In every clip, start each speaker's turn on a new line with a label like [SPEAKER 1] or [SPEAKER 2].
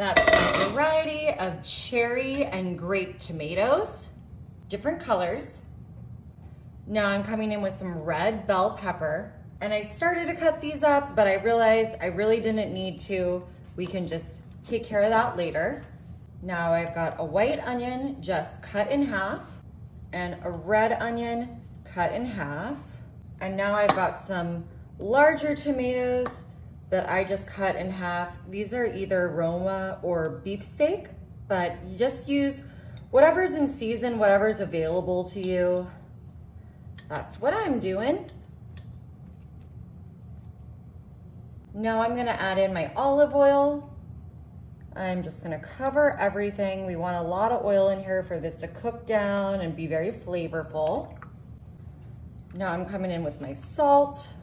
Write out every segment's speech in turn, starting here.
[SPEAKER 1] That's a variety of cherry and grape tomatoes, different colors. Now I'm coming in with some red bell pepper, and I started to cut these up, but I realized I really didn't need to. We can just take care of that later. Now I've got a white onion just cut in half and a red onion cut in half. And now I've got some larger tomatoes that I just cut in half. These are either Roma or beefsteak, but you just use whatever's in season, whatever's available to you. That's what I'm doing. Now I'm gonna add in my olive oil. I'm just gonna cover everything. We want a lot of oil in here for this to cook down and be very flavorful. Now I'm coming in with my salt.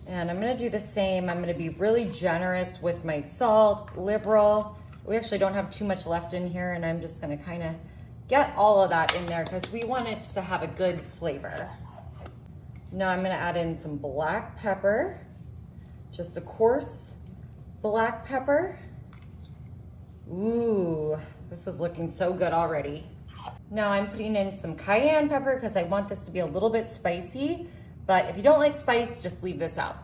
[SPEAKER 1] And I'm gonna do the same. I'm gonna be really generous with my salt, liberal. We actually don't have too much left in here, and I'm just gonna kind of get all of that in there because we want it to have a good flavor. Now I'm gonna add in some black pepper, just a coarse black pepper. Ooh, this is looking so good already. Now I'm putting in some cayenne pepper because I want this to be a little bit spicy, but if you don't like spice, just leave this out.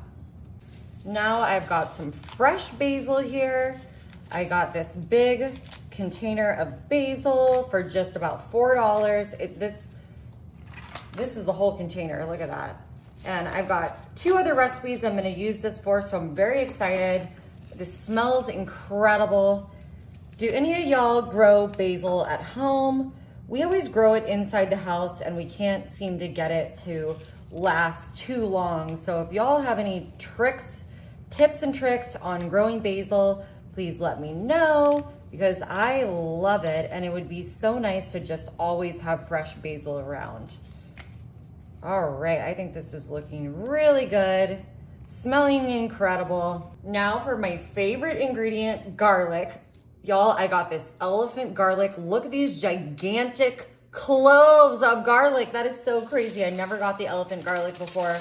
[SPEAKER 1] Now I've got some fresh basil here. I got this big container of basil for just about $4. This is the whole container, look at that. And I've got 2 other recipes I'm gonna use this for, so I'm very excited. This smells incredible. Do any of y'all grow basil at home? We always grow it inside the house and we can't seem to get it to last too long. So if y'all have any tips and tricks on growing basil, please let me know because I love it and it would be so nice to just always have fresh basil around. All right, I think this is looking really good. Smelling incredible. Now for my favorite ingredient, garlic. Y'all, I got this elephant garlic. Look at these gigantic cloves of garlic. That is so crazy. I never got the elephant garlic before.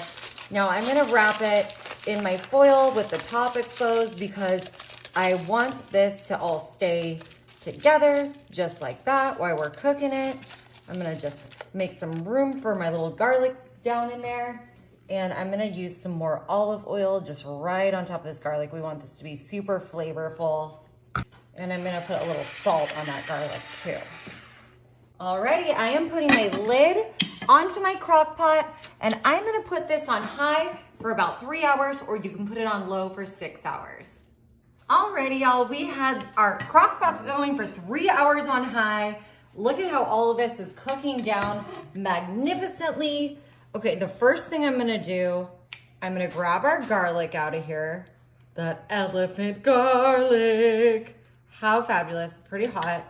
[SPEAKER 1] Now I'm gonna wrap it in my foil with the top exposed because I want this to all stay together just like that while we're cooking it. I'm gonna just make some room for my little garlic down in there. And I'm gonna use some more olive oil just right on top of this garlic. We want this to be super flavorful. And I'm gonna put a little salt on that garlic too. Alrighty, I am putting my lid onto my crock pot and I'm gonna put this on high for about 3 hours, or you can put it on low for 6 hours. Alrighty, y'all, we had our crock pot going for 3 hours on high. Look at how all of this is cooking down magnificently. Okay, the first thing I'm gonna do, I'm gonna grab our garlic out of here. That elephant garlic. How fabulous, it's pretty hot.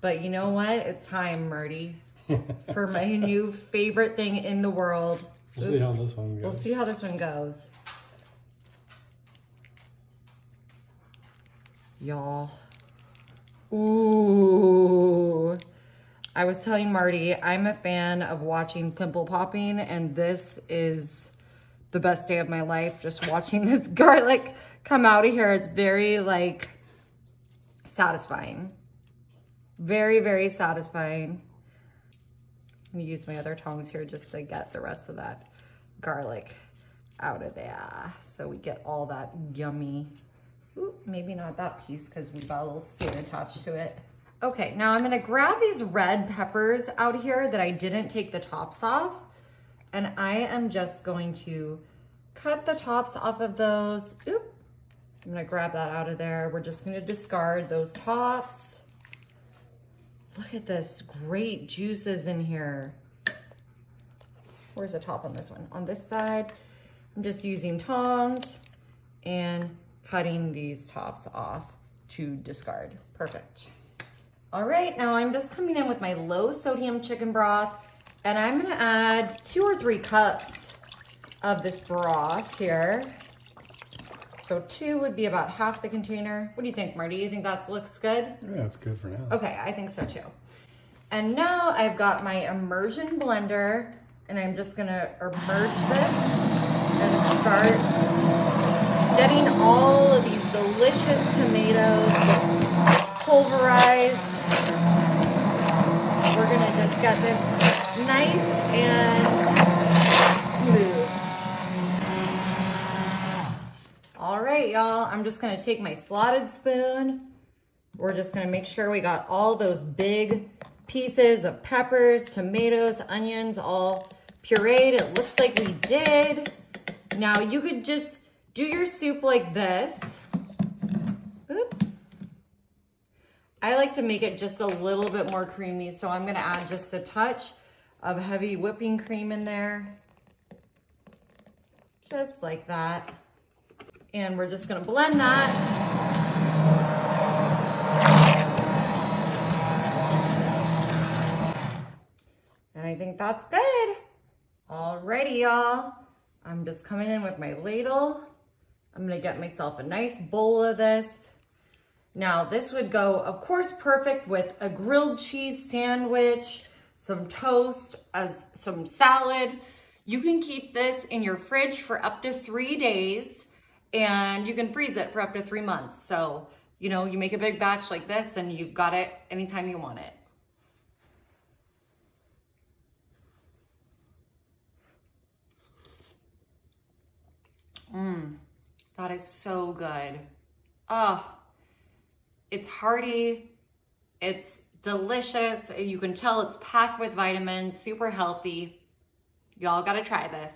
[SPEAKER 1] But you know what? It's time, Murdy, for my new favorite thing in the world.
[SPEAKER 2] We'll see how this one goes.
[SPEAKER 1] We'll see how this one goes. Y'all. Ooh. I was telling Marty, I'm a fan of watching pimple popping, and this is the best day of my life, just watching this garlic come out of here. It's very, like, satisfying. Very, very satisfying. I'm gonna use my other tongs here just to get the rest of that garlic out of there so we get all that yummy. Ooh, maybe not that piece because we've got a little skin attached to it. Okay, now I'm gonna grab these red peppers out here that I didn't take the tops off, and I am just going to cut the tops off of those. Oop, I'm gonna grab that out of there. We're just gonna discard those tops. Look at this, great juices in here. Where's the top on this one? On this side, I'm just using tongs and cutting these tops off to discard. Perfect. All right, now I'm just coming in with my low sodium chicken broth, and I'm gonna add 2 or 3 cups of this broth here. So 2 would be about half the container. What do you think, Marty? You think that looks good?
[SPEAKER 2] Yeah, it's good for now.
[SPEAKER 1] Okay, I think so too. And now I've got my immersion blender, and I'm just gonna immerse this and start getting all of these delicious delicious tomatoes, just pulverized. We're gonna just get this nice and smooth. All right, y'all, I'm just gonna take my slotted spoon. We're just gonna make sure we got all those big pieces of peppers, tomatoes, onions, all pureed. It looks like we did. Now you could just do your soup like this. Oop. I like to make it just a little bit more creamy, so I'm gonna add just a touch of heavy whipping cream in there. Just like that. And we're just gonna blend that. And I think that's good. Alrighty, y'all. I'm just coming in with my ladle. I'm gonna get myself a nice bowl of this. Now this would go, of course, perfect with a grilled cheese sandwich, some toast, some salad. You can keep this in your fridge for up to 3 days and you can freeze it for up to 3 months. So, you know, you make a big batch like this and you've got it anytime you want it. That is so good. Oh, it's hearty, it's delicious. You can tell it's packed with vitamins, super healthy. Y'all gotta try this.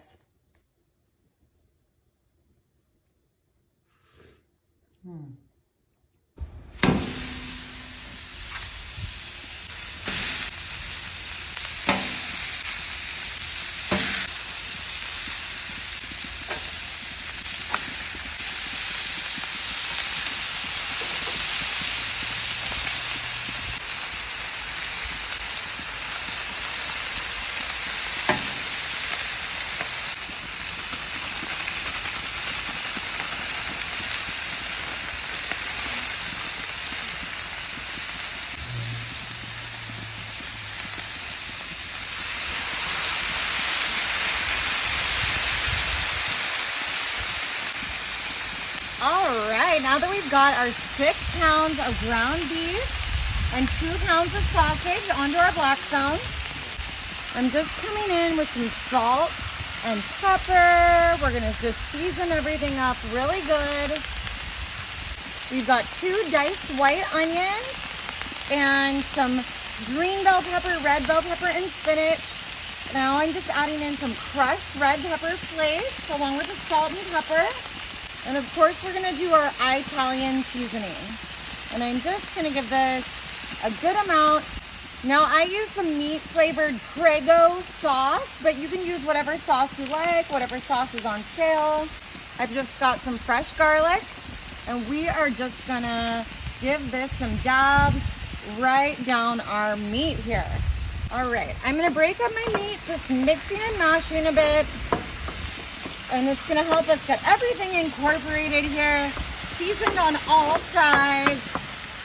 [SPEAKER 1] All right, now that we've got our 6 pounds of ground beef and 2 pounds of sausage onto our Blackstone, I'm just coming in with some salt and pepper. We're gonna just season everything up really good. We've got 2 diced white onions and some green bell pepper, red bell pepper, and spinach. Now I'm just adding in some crushed red pepper flakes along with the salt and pepper. And of course, we're gonna do our Italian seasoning. And I'm just gonna give this a good amount. Now I use the meat flavored Prego sauce, but you can use whatever sauce you like, whatever sauce is on sale. I've just got some fresh garlic, and we are just gonna give this some dabs right down our meat here. All right, I'm gonna break up my meat, just mixing and mashing a bit. And it's gonna help us get everything incorporated here, seasoned on all sides.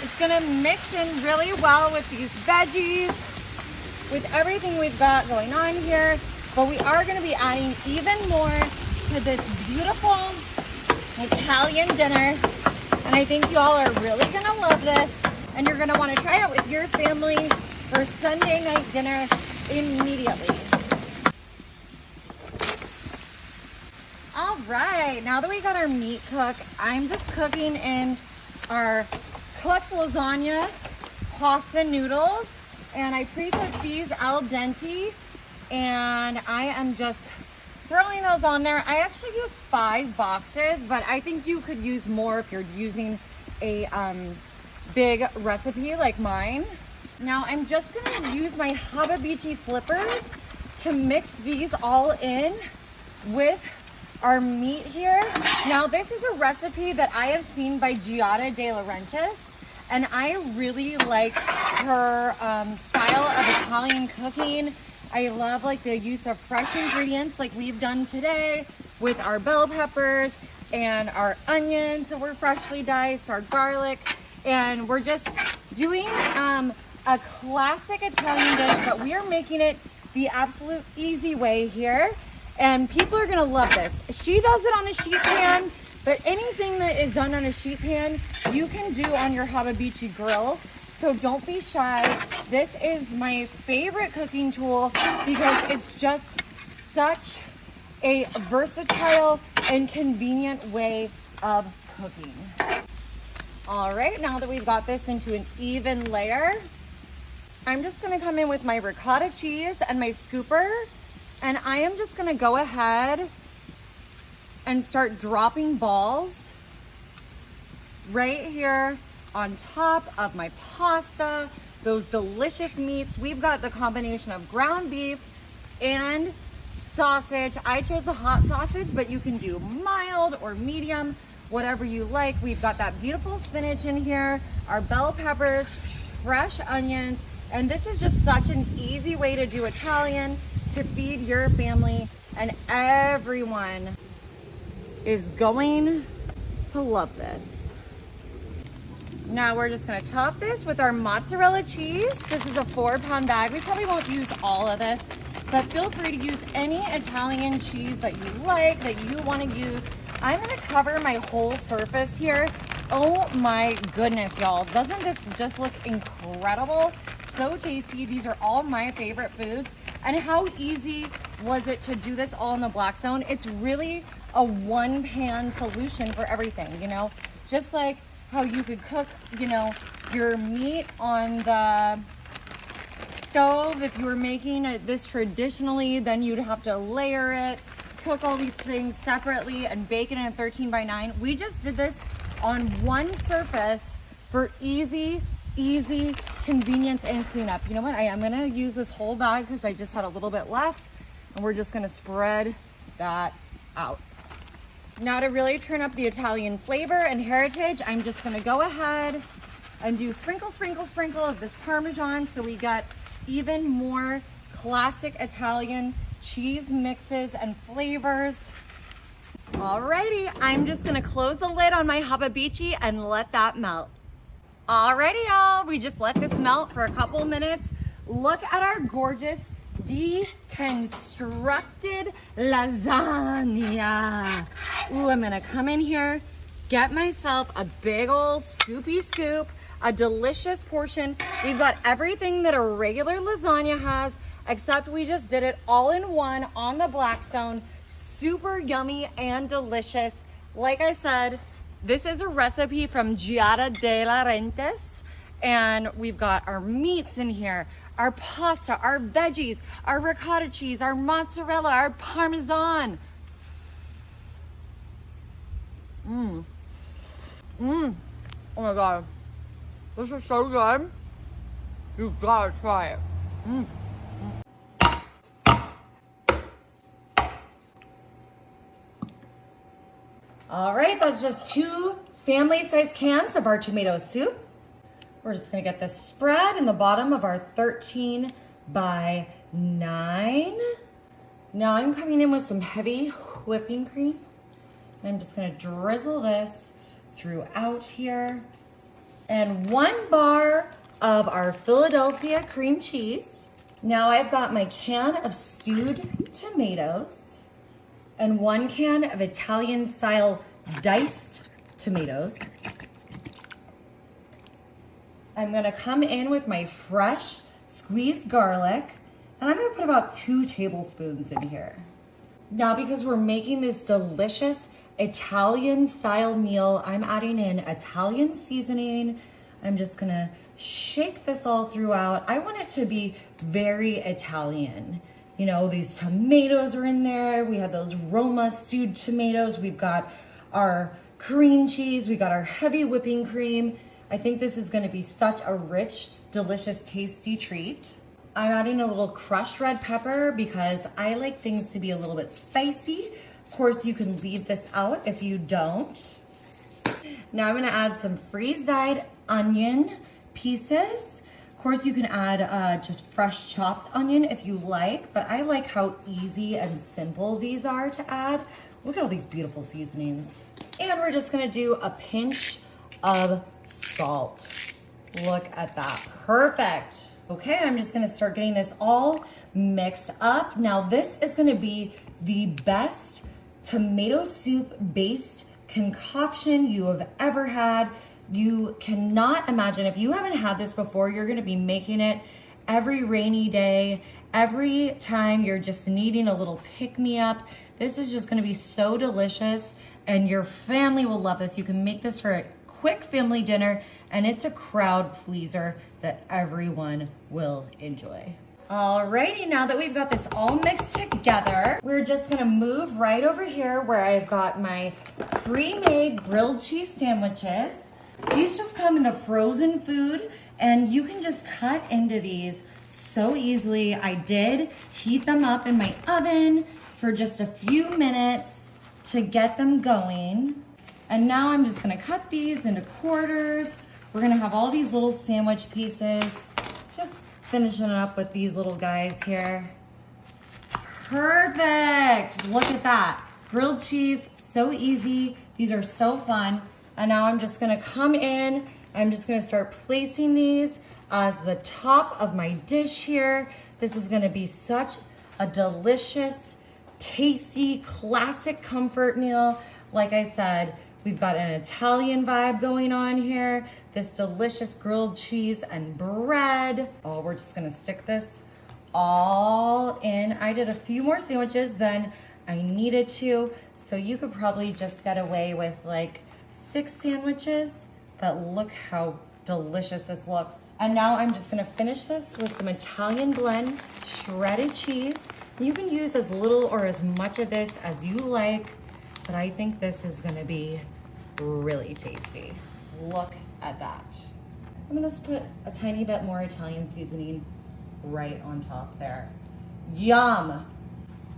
[SPEAKER 1] It's gonna mix in really well with these veggies, with everything we've got going on here. But we are gonna be adding even more to this beautiful Italian dinner. And I think you all are really gonna love this. And you're gonna wanna try it with your family for Sunday night dinner immediately. All right, now that we got our meat cooked, I'm just cooking in our cooked lasagna pasta noodles, and I pre-cooked these al dente, and I am just throwing those on there. I actually used 5 boxes, but I think you could use more if you're using a big recipe like mine. Now I'm just gonna use my Hababichi flippers to mix these all in with our meat here. Now this is a recipe that I have seen by Giada De Laurentiis, and I really like her style of Italian cooking. I love like the use of fresh ingredients like we've done today with our bell peppers and our onions that were freshly diced, our garlic, and we're just doing a classic Italian dish, but we are making it the absolute easy way here. And people are gonna love this. She does it on a sheet pan, But anything that is done on a sheet pan, you can do on your Hababichi grill. So don't be shy. This is my favorite cooking tool because it's just such a versatile and convenient way of cooking. All right, now that we've got this into an even layer, I'm just gonna come in with my ricotta cheese and my scooper, and I am just gonna go ahead and start dropping balls right here on top of my pasta, those delicious meats. We've got the combination of ground beef and sausage. I chose the hot sausage, but you can do mild or medium, whatever you like. We've got that beautiful spinach in here, our bell peppers, fresh onions, and this is just such an easy way to do Italian to feed your family, and everyone is going to love this. Now we're just gonna top this with our mozzarella cheese. This is a 4-pound bag. We probably won't use all of this, but feel free to use any Italian cheese that you like, that you wanna use. I'm gonna cover my whole surface here. Oh my goodness, y'all. Doesn't this just look incredible? So tasty. These are all my favorite foods. And how easy was it to do this all in the Blackstone? It's really a one-pan solution for everything, you know? Just like how you could cook, you know, your meat on the stove. If you were making this traditionally, then you'd have to layer it, cook all these things separately, and bake it in a 13x9. We just did this on one surface for easy convenience and cleanup. You know what? I am gonna use this whole bag because I just had a little bit left, and we're just gonna spread that out. Now to really turn up the Italian flavor and heritage, I'm just gonna go ahead and do sprinkle of this Parmesan so we got even more classic Italian cheese mixes and flavors. Alrighty, I'm just gonna close the lid on my Hababichi and let that melt. Alrighty, y'all, we just let this melt for a couple minutes. Look at our gorgeous deconstructed lasagna. Ooh, I'm gonna come in here, get myself a big old scoopy scoop, a delicious portion. We've got everything that a regular lasagna has, except we just did it all in one on the Blackstone. Super yummy and delicious. Like I said, this is a recipe from Giada de Laurentiis, and we've got our meats in here, our pasta, our veggies, our ricotta cheese, our mozzarella, our Parmesan. Oh my God. This is so good. You've got to try it. All right, that's just 2 family-sized cans of our tomato soup. We're just gonna get this spread in the bottom of our 13x9. Now I'm coming in with some heavy whipping cream. And I'm just gonna drizzle this throughout here. And 1 bar of our Philadelphia cream cheese. Now I've got my can of stewed tomatoes and 1 can of Italian style diced tomatoes. I'm gonna come in with my fresh squeezed garlic, and I'm gonna put about 2 tablespoons in here. Now, because we're making this delicious Italian style meal, I'm adding in Italian seasoning. I'm just gonna shake this all throughout. I want it to be very Italian. You know, these tomatoes are in there. We have those Roma stewed tomatoes. We've got our cream cheese. We got our heavy whipping cream. I think this is gonna be such a rich, delicious, tasty treat. I'm adding a little crushed red pepper because I like things to be a little bit spicy. Of course, you can leave this out if you don't. Now I'm gonna add some freeze-dried onion pieces. Of course, you can add just fresh chopped onion if you like, but I like how easy and simple these are to add. Look at all these beautiful seasonings. And we're just gonna do a pinch of salt. Look at that, perfect. Okay, I'm just gonna start getting this all mixed up. Now this is gonna be the best tomato soup based concoction you have ever had. You cannot imagine, if you haven't had this before, you're gonna be making it every rainy day, every time you're just needing a little pick-me-up. This is just gonna be so delicious, and your family will love this. You can make this for a quick family dinner, and it's a crowd pleaser that everyone will enjoy. Alrighty, now that we've got this all mixed together, we're just gonna move right over here where I've got my pre-made grilled cheese sandwiches. These just come in the frozen food, and you can just cut into these so easily. I did heat them up in my oven for just a few minutes to get them going. And now I'm just gonna cut these into quarters. We're gonna have all these little sandwich pieces. Just finishing it up with these little guys here. Perfect, look at that. Grilled cheese, so easy. These are so fun. And now I'm just gonna come in, I'm just gonna start placing these as the top of my dish here. This is gonna be such a delicious, tasty, classic comfort meal. Like I said, we've got an Italian vibe going on here. This delicious grilled cheese and bread. Oh, we're just gonna stick this all in. I did a few more sandwiches than I needed to, so you could probably just get away with like 6 sandwiches, but look how delicious this looks. And now I'm just gonna finish this with some Italian blend shredded cheese. You can use as little or as much of this as you like, but I think this is gonna be really tasty. Look at that. I'm gonna just put a tiny bit more Italian seasoning right on top there. Yum.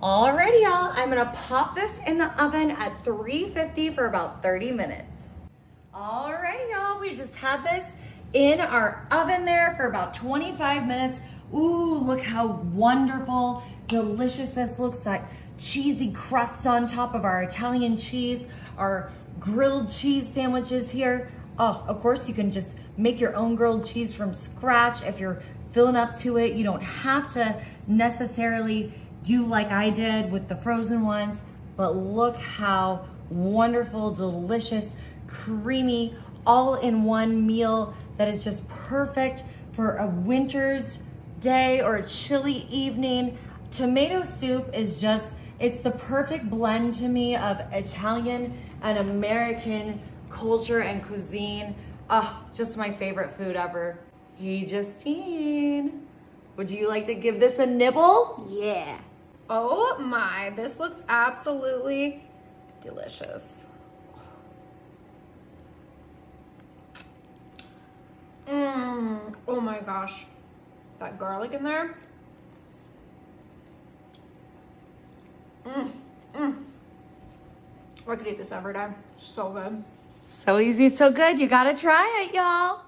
[SPEAKER 1] Alrighty, y'all, I'm gonna pop this in the oven at 350 for about 30 minutes. Alrighty, y'all, we just had this in our oven there for about 25 minutes. Ooh, look how wonderful, delicious this looks. That cheesy crust on top of our Italian cheese, our grilled cheese sandwiches here. Oh, of course, you can just make your own grilled cheese from scratch if you're filling up to it. You don't have to necessarily do like I did with the frozen ones, but look how wonderful, delicious, creamy, all-in-one meal that is just perfect for a winter's day or a chilly evening. Tomato soup is just, it's the perfect blend to me of Italian and American culture and cuisine. Oh, just my favorite food ever. Hey, Justine, would you like to give this a nibble?
[SPEAKER 3] Yeah. Oh my, this looks absolutely delicious. Oh my gosh. That garlic in there. I could eat this every day. So good.
[SPEAKER 1] So easy, so good. You gotta try it, y'all.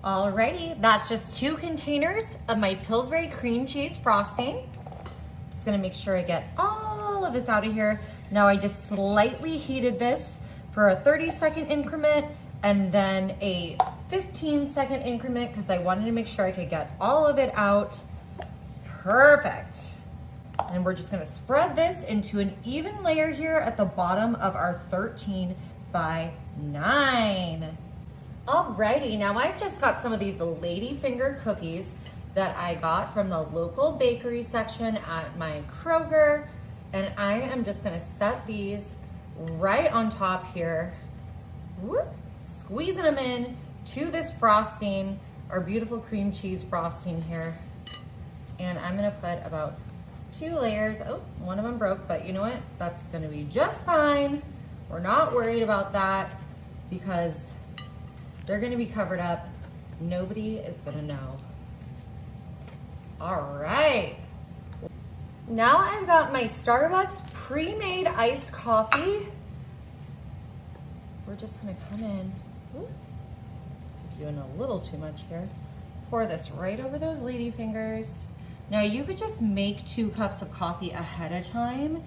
[SPEAKER 1] Alrighty, that's just 2 containers of my Pillsbury cream cheese frosting. Just gonna make sure I get all of this out of here. Now I just slightly heated this for a 30-second increment and then a 15-second increment because I wanted to make sure I could get all of it out. Perfect. And we're just gonna spread this into an even layer here at the bottom of our 13 by 9. Alrighty, now I've just got some of these ladyfinger cookies that I got from the local bakery section at my Kroger, and I am just gonna set these right on top here. Whoop, squeezing them in to this frosting, our beautiful cream cheese frosting here. And I'm gonna put about 2 layers. Oh, one of them broke, but you know what? That's gonna be just fine. We're not worried about that because they're gonna be covered up. Nobody is gonna know. All right. Now I've got my Starbucks pre-made iced coffee. We're just gonna come in. Ooh, doing a little too much here. Pour this right over those ladyfingers. Now you could just make 2 cups of coffee ahead of time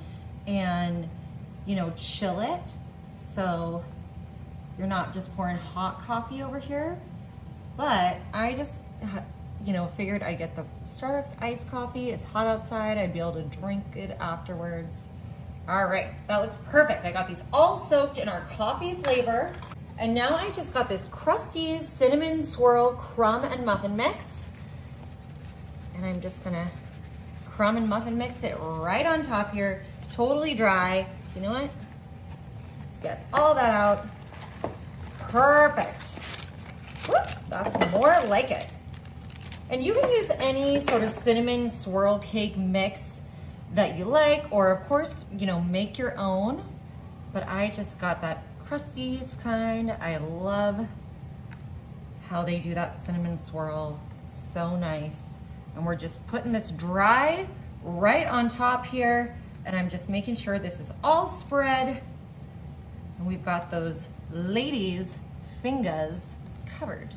[SPEAKER 1] and, you know, chill it. So you're not just pouring hot coffee over here. But I just figured I'd get the Starbucks iced coffee. It's hot outside. I'd be able to drink it afterwards. All right, that looks perfect. I got these all soaked in our coffee flavor. And now I just got this crusty cinnamon swirl crumb and muffin mix. And I'm just gonna crumb and muffin mix it right on top here, totally dry. You know what? Let's get all that out. Perfect. Whoop, that's more like it. And you can use any sort of cinnamon swirl cake mix that you like, or of course, make your own. But I just got that crusty kind. I love how they do that cinnamon swirl. It's so nice. And we're just putting this dry right on top here. And I'm just making sure this is all spread. And we've got those ladies' fingers covered.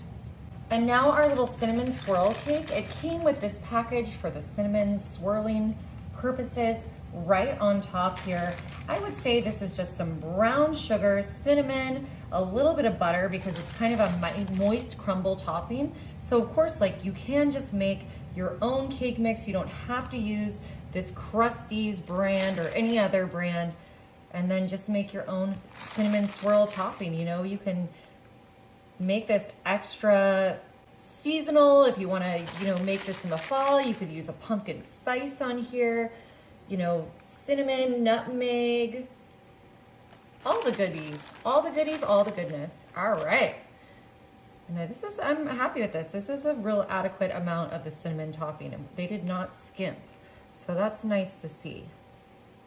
[SPEAKER 1] And now our little cinnamon swirl cake, it came with this package for the cinnamon swirling purposes right on top here. I would say this is just some brown sugar, cinnamon, a little bit of butter because it's kind of a moist crumble topping. So of course, you can just make your own cake mix. You don't have to use this Krusty's brand or any other brand, and then just make your own cinnamon swirl topping. You can make this extra seasonal. If you want to, make this in the fall, you could use a pumpkin spice on here, cinnamon, nutmeg, all the goodies, all the goodies, all the goodness. All right. And I'm happy with this. This is a real adequate amount of the cinnamon topping. They did not skimp. So that's nice to see.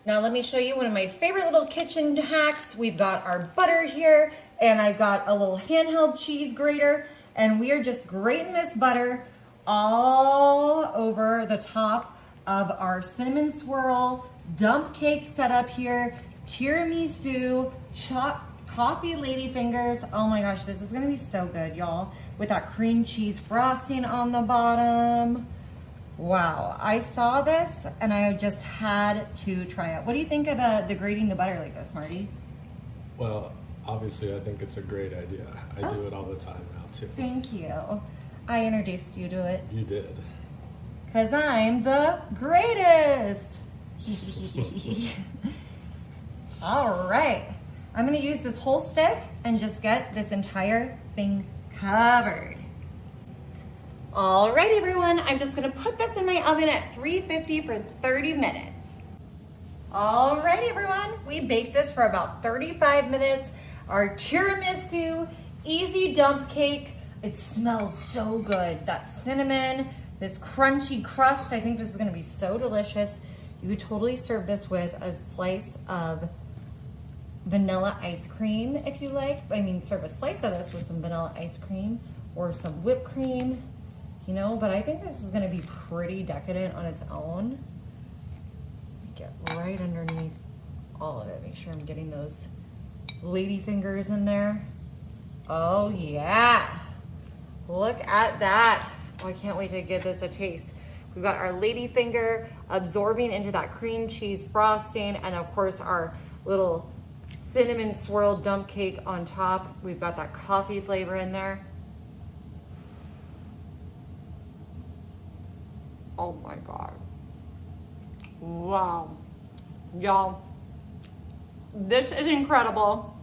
[SPEAKER 1] Now let me show you one of my favorite little kitchen hacks. We've got our butter here, and I've got a little handheld cheese grater, and we are just grating this butter all over the top of our cinnamon swirl dump cake setup here, tiramisu, coffee ladyfingers. Oh my gosh, this is gonna be so good, y'all, with that cream cheese frosting on the bottom. Wow, I saw this and I just had to try it. What do you think of the grating the butter like this, Marty?
[SPEAKER 2] Well, obviously I think it's a great idea. I do it all the time now too.
[SPEAKER 1] Thank you. I introduced you to it.
[SPEAKER 2] You did.
[SPEAKER 1] Because I'm the greatest. All right. I'm going to use this whole stick and just get this entire thing covered. All right, everyone. I'm just going to put this in my oven at 350 for 30 minutes. All right, everyone. We baked this for about 35 minutes. Our tiramisu easy dump cake. It smells so good. That cinnamon, this crunchy crust. I think this is going to be so delicious. You could totally serve this with a slice of vanilla ice cream if you like. I mean, serve a slice of this with some vanilla ice cream or some whipped cream, but I think this is going to be pretty decadent on its own. Get right underneath all of it. Make sure I'm getting those lady fingers in there. Oh yeah. Look at that. Oh, I can't wait to give this a taste. We've got our lady finger absorbing into that cream cheese frosting, and of course our little cinnamon swirl dump cake on top. We've got that coffee flavor in there. Oh my God. Wow. Y'all, this is incredible.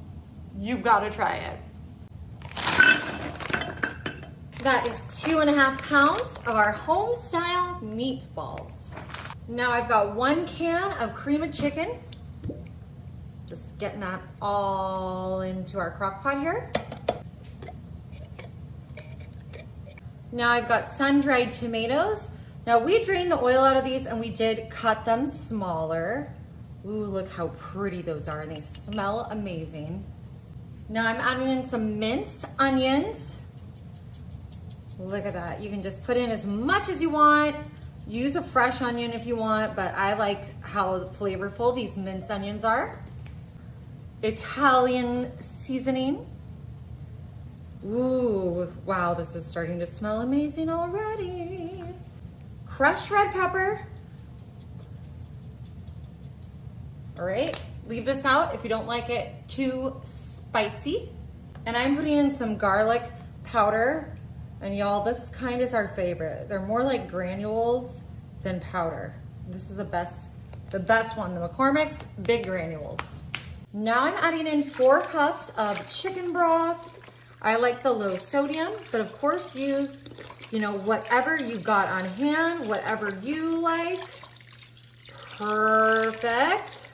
[SPEAKER 1] You've got to try it. That is 2.5 pounds of our home style meatballs. Now I've got 1 can of cream of chicken. Just getting that all into our crock pot here. Now I've got sun-dried tomatoes. Now we drained the oil out of these and we did cut them smaller. Ooh, look how pretty those are, and they smell amazing. Now I'm adding in some minced onions. Look at that. You can just put in as much as you want. Use a fresh onion if you want, but I like how flavorful these minced onions are. Italian seasoning. Ooh, wow, this is starting to smell amazing already. Crushed red pepper. All right, leave this out if you don't like it too spicy. And I'm putting in some garlic powder. And y'all, this kind is our favorite. They're more like granules than powder. This is the best one, the McCormick's big granules. Now I'm adding in 4 cups of chicken broth. I like the low sodium, but of course use, you know, whatever you got on hand, whatever you like. Perfect.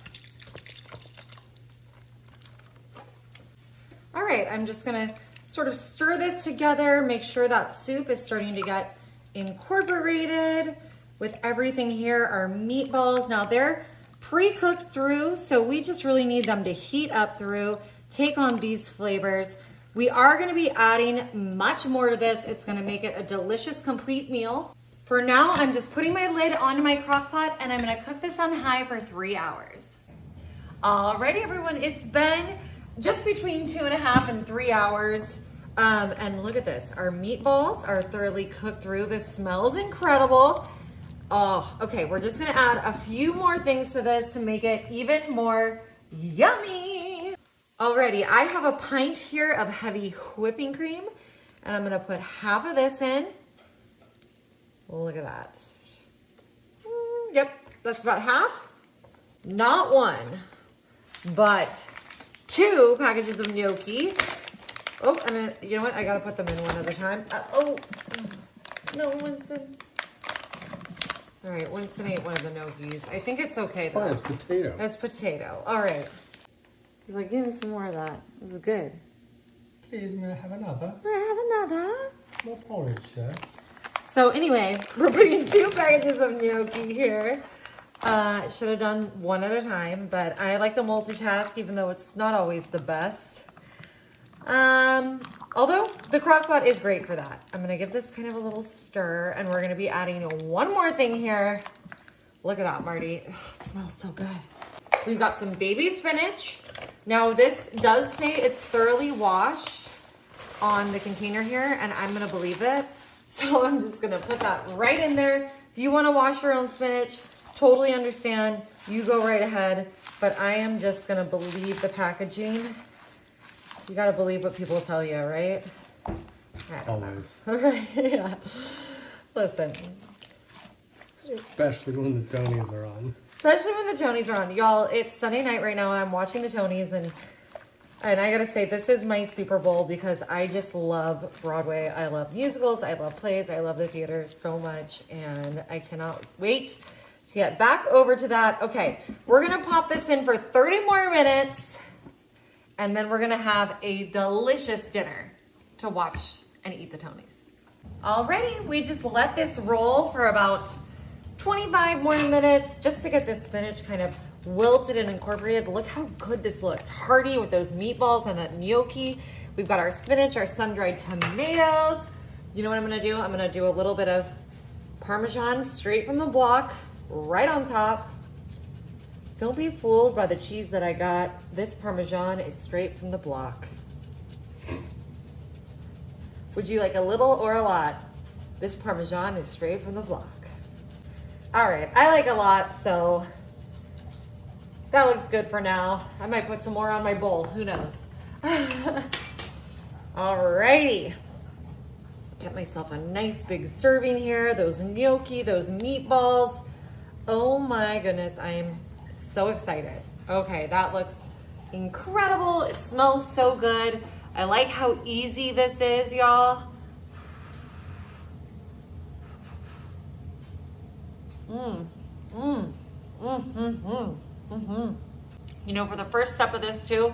[SPEAKER 1] All right, I'm just gonna sort of stir this together, make sure that soup is starting to get incorporated with everything here. Our meatballs, now they're pre-cooked through, so we just really need them to heat up through, take on these flavors. We are gonna be adding much more to this. It's gonna make it a delicious, complete meal. For now, I'm just putting my lid onto my crock pot and I'm gonna cook this on high for 3 hours. Alrighty, everyone, it's been just between 2.5 and 3 hours. And look at this, our meatballs are thoroughly cooked through. This smells incredible. Oh, okay, we're just gonna add a few more things to this to make it even more yummy. Alrighty, I have a pint here of heavy whipping cream, and I'm gonna put half of this in. Look at that. Yep, that's about half. Not 1, but 2 packages of gnocchi. Oh, and then, you know what? I gotta put them in one at a time. No, Winston. All right, Winston ate one of the gnocchis. I think it's okay though.
[SPEAKER 2] Oh, it's potato.
[SPEAKER 1] It's potato. All right. He's like, give me some more of that. This is good.
[SPEAKER 2] Please, may I have another?
[SPEAKER 1] May I have another?
[SPEAKER 2] More porridge, sir.
[SPEAKER 1] So anyway, we're putting 2 packages of gnocchi here. Should have done one at a time, but I like to multitask even though it's not always the best. Although the crock pot is great for that. I'm gonna give this kind of a little stir, and we're gonna be adding one more thing here. Look at that, Marty. Ugh, it smells so good. We've got some baby spinach. Now this does say it's thoroughly washed on the container here, and I'm gonna believe it. So I'm just gonna put that right in there. If you wanna wash your own spinach, totally understand. You go right ahead, but I am just gonna believe the packaging. You gotta believe what people tell you, right?
[SPEAKER 2] Always.
[SPEAKER 1] Okay, yeah. Listen.
[SPEAKER 2] Especially when the Tonys are on.
[SPEAKER 1] Especially when the Tonys are on. Y'all, it's Sunday night right now and I'm watching the Tonys, and I gotta say, this is my Super Bowl because I just love Broadway. I love musicals, I love plays, I love the theater so much, and I cannot wait to get back over to that. Okay, we're gonna pop this in for 30 more minutes. And then we're gonna have a delicious dinner to watch and eat the Tonys. Alrighty, we just let this roll for about 25 more minutes just to get this spinach kind of wilted and incorporated. Look how good this looks. Hearty with those meatballs and that gnocchi. We've got our spinach, our sun-dried tomatoes. You know what I'm gonna do? I'm gonna do a little bit of Parmesan straight from the block, right on top. Don't be fooled by the cheese that I got. This Parmesan is straight from the block. Would you like a little or a lot? This Parmesan is straight from the block. All right, I like a lot, so that looks good for now. I might put some more on my bowl, who knows? All righty. Get myself a nice big serving here. Those gnocchi, those meatballs. Oh my goodness, I am so excited. Okay, that looks incredible. It smells so good. I like how easy this is, y'all. You know, for the first step of this too,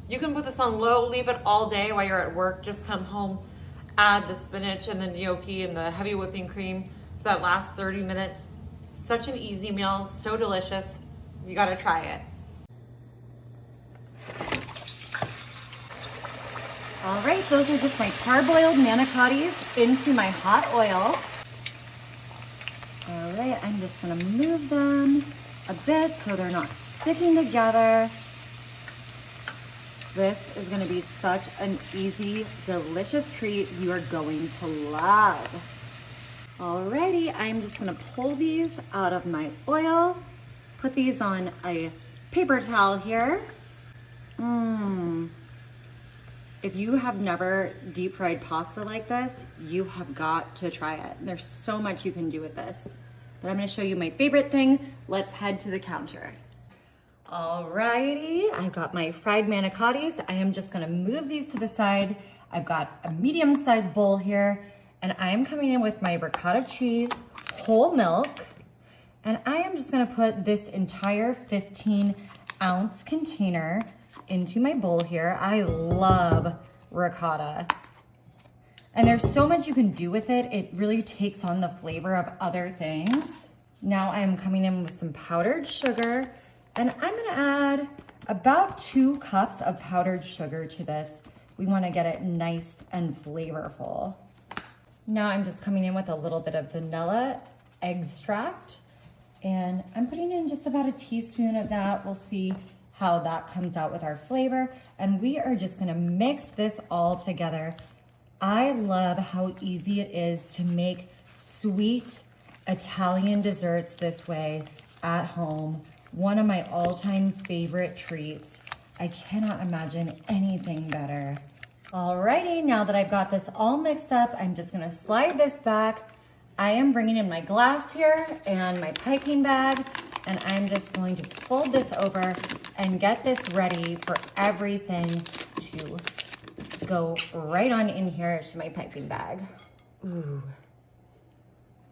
[SPEAKER 1] you can put this on low, leave it all day while you're at work. Just come home, add the spinach and the gnocchi and the heavy whipping cream for that last 30 minutes. Such an easy meal, so delicious. You gotta try it. All right, those are just my parboiled manicottis into my hot oil. All right, I'm just gonna move them a bit so they're not sticking together. This is gonna be such an easy, delicious treat you are going to love. Alrighty, I'm just gonna pull these out of my oil, put these on a paper towel here. If you have never deep fried pasta like this, you have got to try it. There's so much you can do with this. But I'm gonna show you my favorite thing. Let's head to the counter. Alrighty, I've got my fried manicottis. I am just gonna move these to the side. I've got a medium-sized bowl here, and I am coming in with my ricotta cheese, whole milk, and I am just gonna put this entire 15-ounce container into my bowl here. I love ricotta. And there's so much you can do with it. It really takes on the flavor of other things. Now I'm coming in with some powdered sugar, and I'm gonna add about 2 cups of powdered sugar to this. We wanna get it nice and flavorful. Now I'm just coming in with a little bit of vanilla extract, and I'm putting in just about a teaspoon of that. We'll see how that comes out with our flavor. And we are just gonna mix this all together. I love how easy it is to make sweet Italian desserts this way at home. One of my all-time favorite treats. I cannot imagine anything better. Alrighty, now that I've got this all mixed up, I'm just gonna slide this back. I am bringing in my glass here and my piping bag, and I'm just going to fold this over and get this ready for everything to go right on in here to my piping bag. Ooh.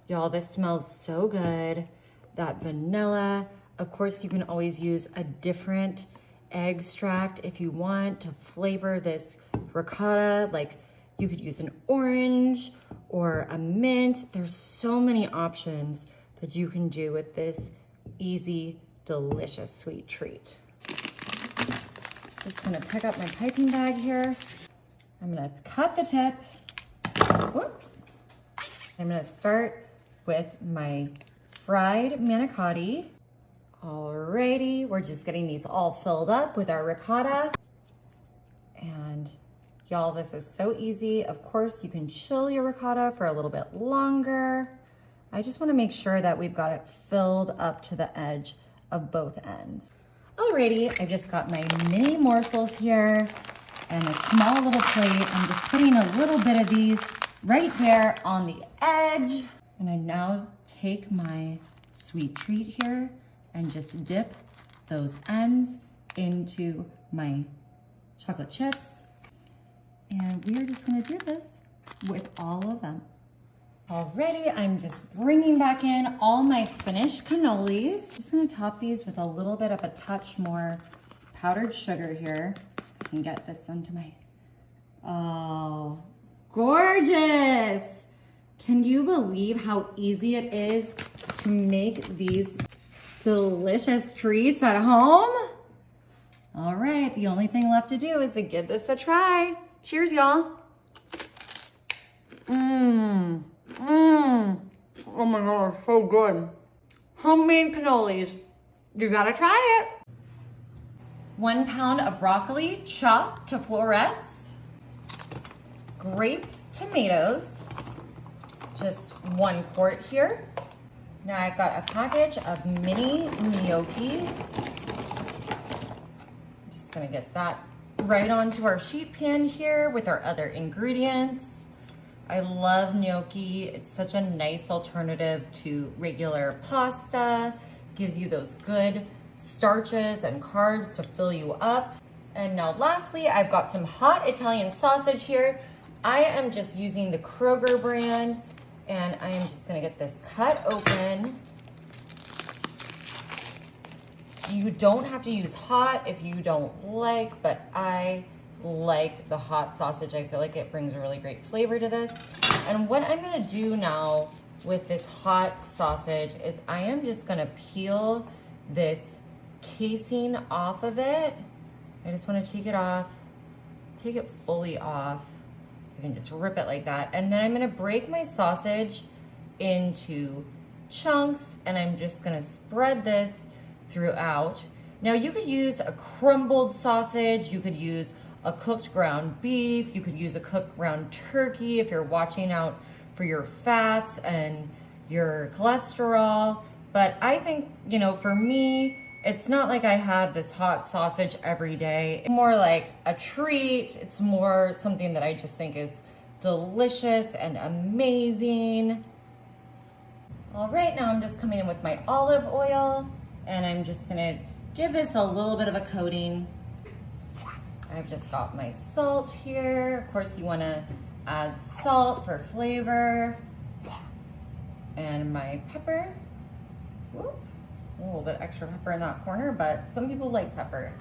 [SPEAKER 1] Y'all, this smells so good. That vanilla. Of course, you can always use a different extract if you want to flavor this ricotta. Like, you could use an orange or a mint. There's so many options that you can do with this easy, delicious sweet treat. Just gonna pick up my piping bag here. I'm gonna cut the tip. Whoop. I'm gonna start with my fried manicotti. Alrighty, we're just getting these all filled up with our ricotta. And y'all, this is so easy. Of course, you can chill your ricotta for a little bit longer. I just wanna make sure that we've got it filled up to the edge of both ends. Alrighty, I've just got my mini morsels here and a small little plate. I'm just putting a little bit of these right there on the edge. And I now take my sweet treat here and just dip those ends into my chocolate chips. And we are just gonna do this with all of them. Alrighty, I'm just bringing back in all my finished cannolis. Just gonna top these with a little bit of a touch more powdered sugar here. I can get this onto my, oh, gorgeous. Can you believe how easy it is to make these delicious treats at home? All right, the only thing left to do is to give this a try. Cheers, y'all. Oh my God, so good. Homemade cannolis. You gotta try it. 1 pound of broccoli chopped to florets. Grape tomatoes. Just 1 quart here. Now I've got a package of mini gnocchi. Just gonna get that right onto our sheet pan here with our other ingredients. I love gnocchi. It's such a nice alternative to regular pasta. Gives you those good starches and carbs to fill you up. And now lastly, I've got some hot Italian sausage here. I am just using the Kroger brand, and I am just gonna get this cut open. You don't have to use hot if you don't like, but I like the hot sausage. I feel like it brings a really great flavor to this. And what I'm gonna do now with this hot sausage is I am just gonna peel this casing off of it. I just wanna take it off, take it fully off. I can just rip it like that. And then I'm gonna break my sausage into chunks, and I'm just gonna spread this throughout. Now you could use a crumbled sausage, you could use a cooked ground beef, you could use a cooked ground turkey if you're watching out for your fats and your cholesterol. But I think, you know, for me, It's not like I have this hot sausage every day. It's more like a treat. It's more something that I just think is delicious and amazing. All right, now I'm just coming in with my olive oil and I'm just gonna give this a little bit of a coating. I've just got my salt here. Of course, you wanna add salt for flavor. And my pepper. Whoop. A little bit extra pepper in that corner, but some people like pepper.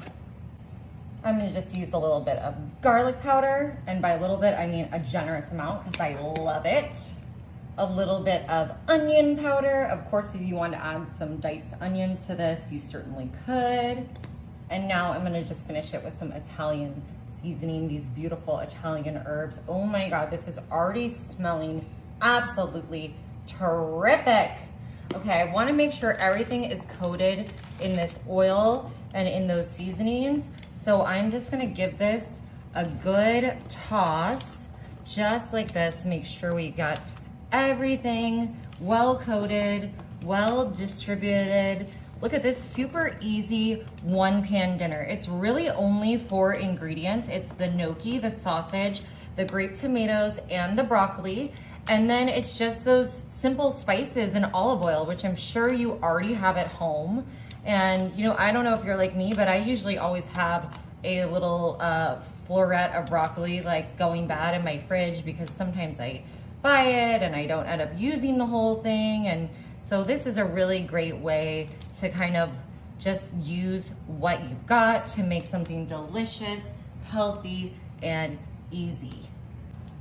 [SPEAKER 1] I'm gonna just use a little bit of garlic powder, and by a little bit, I mean a generous amount because I love it. A little bit of onion powder. Of course, if you want to add some diced onions to this, you certainly could. And now I'm gonna just finish it with some Italian seasoning, these beautiful Italian herbs. Oh my God, this is already smelling absolutely terrific. Okay, I wanna make sure everything is coated in this oil and in those seasonings. So I'm just gonna give this a good toss, just like this. Make sure we got everything well coated, well distributed. Look at this super easy one pan dinner. It's really only 4 ingredients. It's the gnocchi, the sausage, the grape tomatoes, and the broccoli. And then it's just those simple spices and olive oil, which I'm sure you already have at home. And you know, I don't know if you're like me, but I usually always have a little floret of broccoli like going bad in my fridge because sometimes I buy it and I don't end up using the whole thing. And so this is a really great way to kind of just use what you've got to make something delicious, healthy, and easy.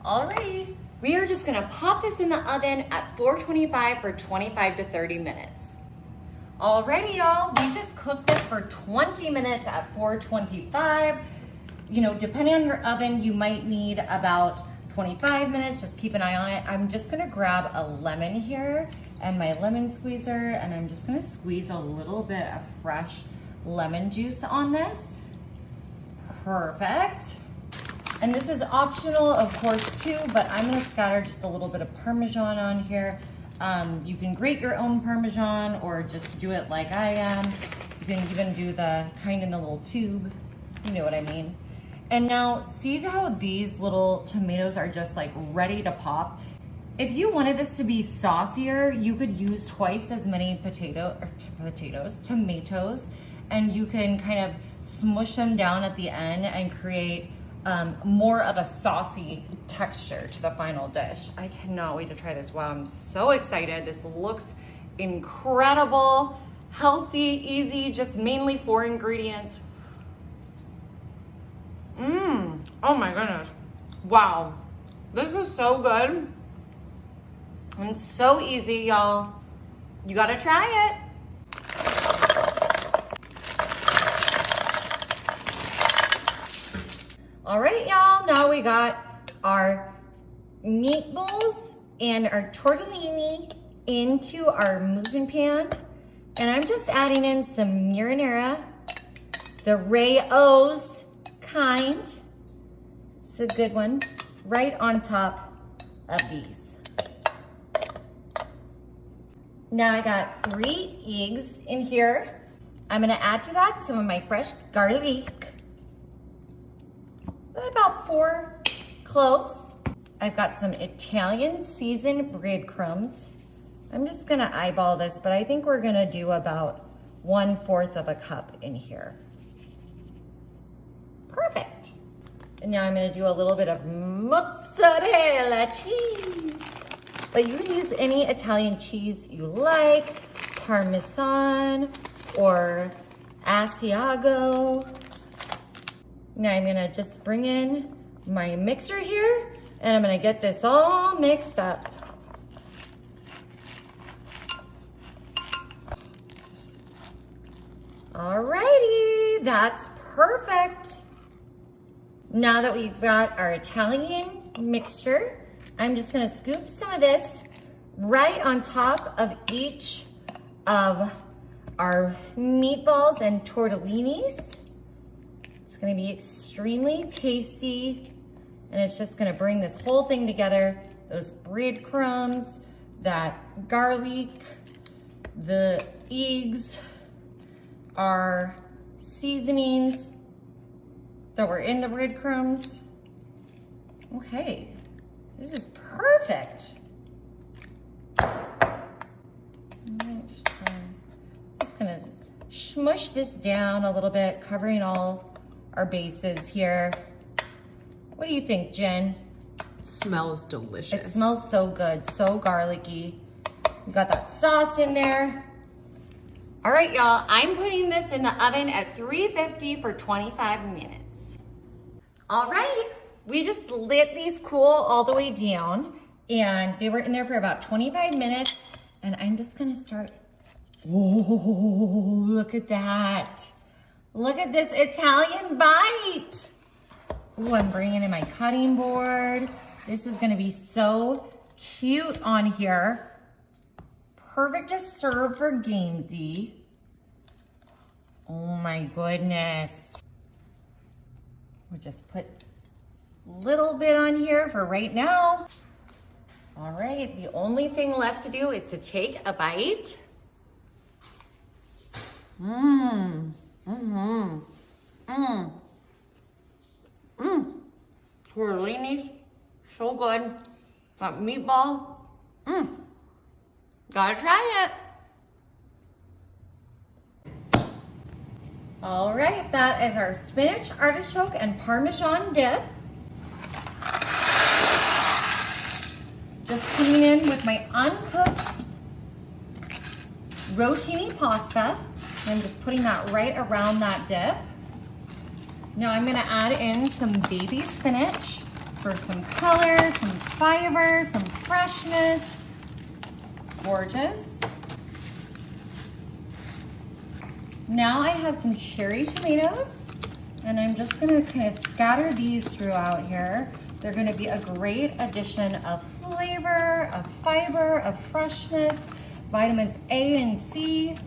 [SPEAKER 1] Alrighty. We are just gonna pop this in the oven at 425 for 25 to 30 minutes. Alrighty, y'all, we just cooked this for 20 minutes at 425. You know, depending on your oven, you might need about 25 minutes, just keep an eye on it. I'm just gonna grab a lemon here and my lemon squeezer, and I'm just gonna squeeze a little bit of fresh lemon juice on this. Perfect. And this is optional, of course, too, but I'm gonna scatter just a little bit of Parmesan on here. You can grate your own Parmesan or just do it like I am. You can even do the kind in the little tube, you know what I mean. And now, see how these little tomatoes are just like ready to pop? If you wanted this to be saucier, you could use twice as many tomatoes, and you can kind of smush them down at the end and create more of a saucy texture to the final dish. I cannot wait to try this. Wow, I'm so excited. This looks incredible, healthy, easy, just mainly 4 ingredients. Oh my goodness. Wow, this is so good. And so easy, y'all. You gotta try it. All right, y'all, now we got our meatballs and our tortellini into our moving pan. And I'm just adding in some marinara, the Rayo's kind. It's a good one, right on top of these. Now I got 3 eggs in here. I'm gonna add to that some of my fresh garlic. About 4 cloves. I've got some Italian seasoned breadcrumbs. I'm just gonna eyeball this, but I think we're gonna do about 1/4 of a cup in here. Perfect. And now I'm gonna do a little bit of mozzarella cheese. But you can use any Italian cheese you like, Parmesan or Asiago. Now I'm gonna just bring in my mixer here and I'm gonna get this all mixed up. Alrighty, that's perfect. Now that we've got our Italian mixture, I'm just gonna scoop some of this right on top of each of our meatballs and tortellinis. It's gonna be extremely tasty, and it's just gonna bring this whole thing together. Those breadcrumbs, that garlic, the eggs our seasonings that were in the breadcrumbs. Okay, this is perfect. I'm just gonna smush this down a little bit, covering all our bases here. What do you think, Jen?
[SPEAKER 3] Smells delicious.
[SPEAKER 1] It smells so good, so garlicky. We got that sauce in there. All right, y'all, I'm putting this in the oven at 350 for 25 minutes. All right, we just lit these cool all the way down, and they were in there for about 25 minutes, and I'm just gonna start. Whoa, look at that. Look at this Italian bite. Oh, I'm bringing in my cutting board. This is gonna be so cute on here. Perfect to serve for game day. Oh my goodness. We'll just put a little bit on here for right now. All right, the only thing left to do is to take a bite. Tortellini, so good. That meatball, gotta try it. All right, that is our spinach, artichoke, and Parmesan dip. Just coming in with my uncooked rotini pasta. I'm just putting that right around that dip. Now I'm gonna add in some baby spinach for some color, some fiber, some freshness. Gorgeous. Now I have some cherry tomatoes, and I'm just gonna kind of scatter these throughout here. They're gonna be a great addition of flavor, of fiber, of freshness, vitamins A and C.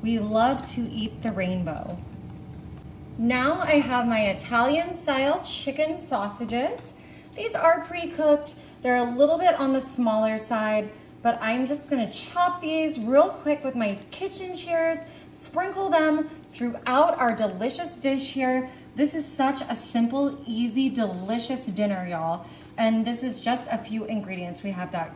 [SPEAKER 1] We love to eat the rainbow. Now I have my Italian style chicken sausages. These are pre-cooked. They're a little bit on the smaller side, but I'm just gonna chop these real quick with my kitchen shears, sprinkle them throughout our delicious dish here. This is such a simple, easy, delicious dinner, y'all. And this is just a few ingredients. We have that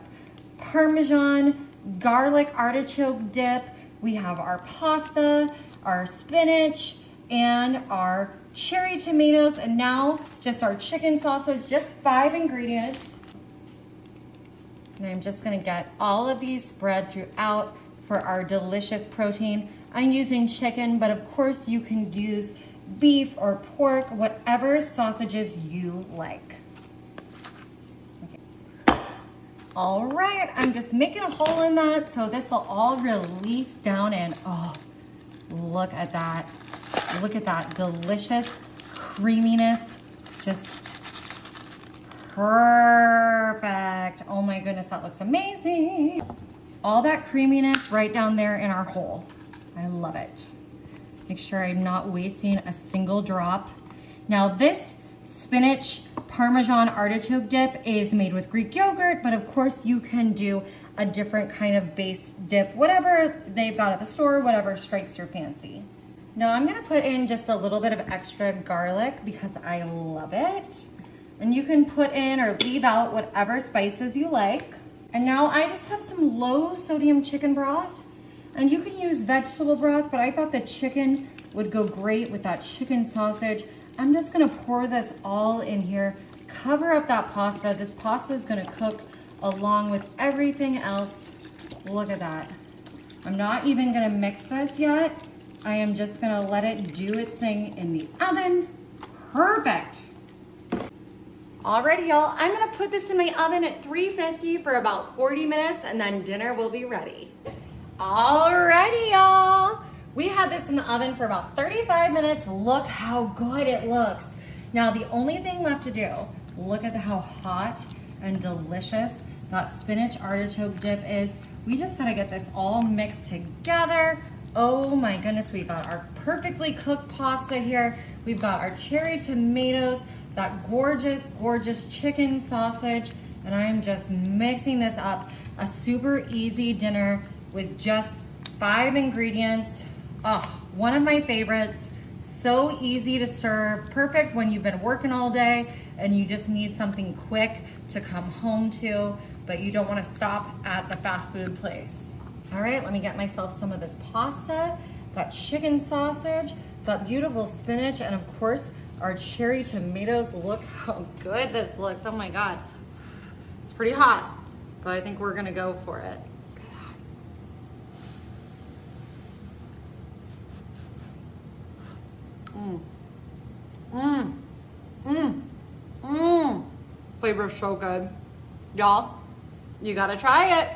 [SPEAKER 1] Parmesan, garlic artichoke dip. We have our pasta, our spinach, and our cherry tomatoes, and now just our chicken sausage, just 5 ingredients. And I'm just gonna get all of these spread throughout for our delicious protein. I'm using chicken, but of course you can use beef or pork, whatever sausages you like. Okay. All right, I'm just making a hole in that so this will all release down, and oh, look at that. Look at that delicious creaminess, just perfect. Oh my goodness, that looks amazing. All that creaminess right down there in our hole. I love it. Make sure I'm not wasting a single drop. Now this spinach Parmesan artichoke dip is made with Greek yogurt, but of course you can do a different kind of base dip, whatever they've got at the store, whatever strikes your fancy. Now I'm gonna put in just a little bit of extra garlic because I love it. And you can put in or leave out whatever spices you like. And now I just have some low sodium chicken broth. And you can use vegetable broth, but I thought the chicken would go great with that chicken sausage. I'm just gonna pour this all in here, cover up that pasta. This pasta is gonna cook along with everything else. Look at that. I'm not even gonna mix this yet. I am just gonna let it do its thing in the oven. Perfect. Alrighty, y'all, I'm gonna put this in my oven at 350 for about 40 minutes, and then dinner will be ready. Alrighty, y'all. We had this in the oven for about 35 minutes. Look how good it looks. Now, the only thing left to do, look at how hot and delicious that spinach artichoke dip is. We just gotta get this all mixed together. Oh my goodness, we got our perfectly cooked pasta here. We've got our cherry tomatoes, that gorgeous, gorgeous chicken sausage, and I'm just mixing this up. A super easy dinner with just 5 ingredients. Oh, one of my favorites. So easy to serve, perfect when you've been working all day and you just need something quick to come home to, but you don't want to stop at the fast food place. All right, let me get myself some of this pasta, that chicken sausage, that beautiful spinach, and of course, our cherry tomatoes. Look how good this looks. Oh my God. It's pretty hot, but I think we're gonna go for it. Flavor is so good. Y'all, you gotta try it.